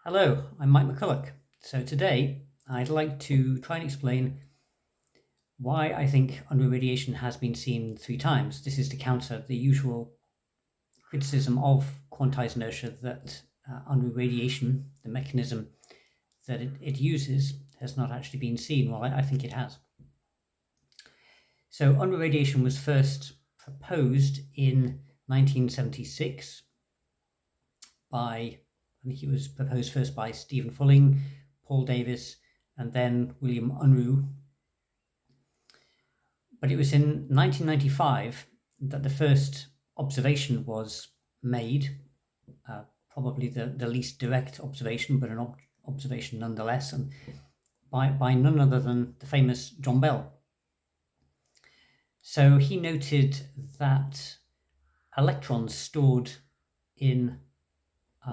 Hello, I'm Mike McCulloch. So today I'd like to try and explain why I think Unruh radiation has been seen 3 times. This is to counter the usual criticism of quantized inertia that Unruh radiation, the mechanism that it uses, has not actually been seen. Well, I think it has. So Unruh radiation was first proposed in 1976 by, I think it was proposed first by Stephen Fulling, Paul Davis, and then William Unruh. But it was in 1995 that the first observation was made, probably the least direct observation, but an observation nonetheless, and by none other than the famous John Bell. So he noted that electrons stored in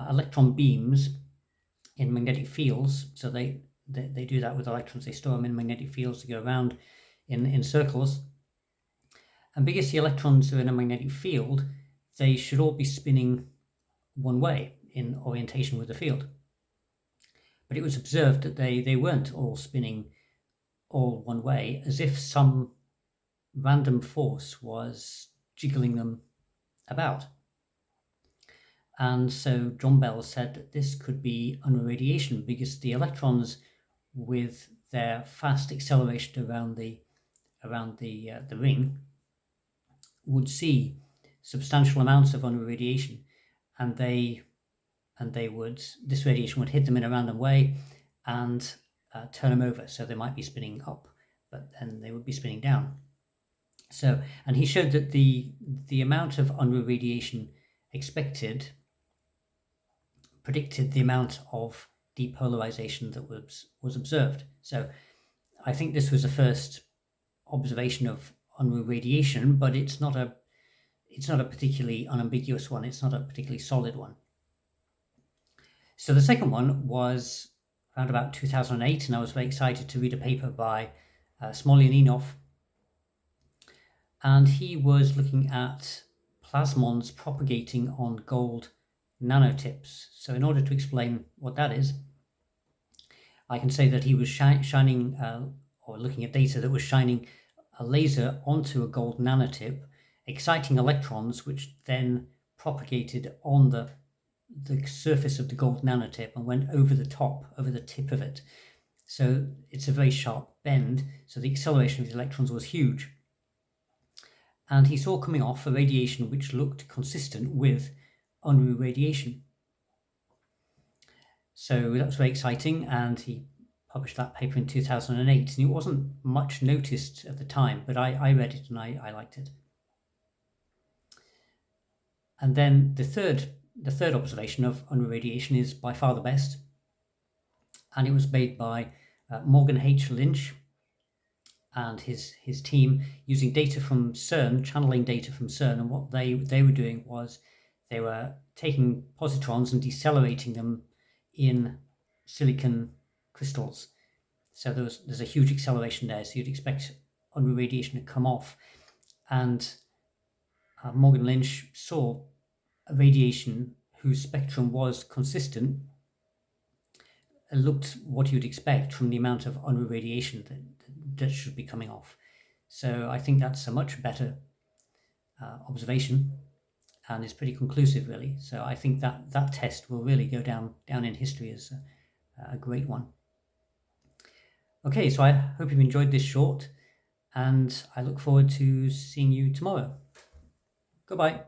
electron beams in magnetic fields, so they do that with electrons, they store them in magnetic fields to go around in circles. And because the electrons are in a magnetic field, they should all be spinning one way in orientation with the field. But it was observed that they weren't all spinning all one way, as if some random force was jiggling them about. And so John Bell said that this could be Unruh radiation because the electrons, with their fast acceleration around the ring, would see substantial amounts of Unruh radiation, and this radiation would hit them in a random way and turn them over. So they might be spinning up, but then they would be spinning down. So, and he showed that the amount of Unruh radiation expected predicted the amount of depolarization that was observed. So I think this was the first observation of Unruh radiation, but it's not a particularly unambiguous one. It's not a particularly solid one. So the second one was around about 2008, and I was very excited to read a paper by Smolyaninov, and he was looking at plasmons propagating on gold nanotips. So in order to explain what that is, I can say that he was shining or looking at data that was shining a laser onto a gold nanotip, exciting electrons, which then propagated on the surface of the gold nanotip and went over the tip of it. So it's a very sharp bend, so the acceleration of the electrons was huge. And he saw coming off a radiation which looked consistent with Unruh radiation. So that was very exciting, and he published that paper in 2008, and it wasn't much noticed at the time, but I read it and I liked it. And then the third observation of Unruh radiation is by far the best, and it was made by Morgan H Lynch and his team, using data from CERN, channeling data from CERN. And what they were doing was they were taking positrons and decelerating them in silicon crystals. So there's a huge acceleration there. So you'd expect Unruh radiation to come off. And Morgan Lynch saw a radiation whose spectrum was consistent. It looked what you'd expect from the amount of Unruh radiation that should be coming off. So I think that's a much better observation, and it's pretty conclusive, really. So I think that test will really go down in history as a great one. Okay, so I hope you've enjoyed this short, and I look forward to seeing you tomorrow. Goodbye.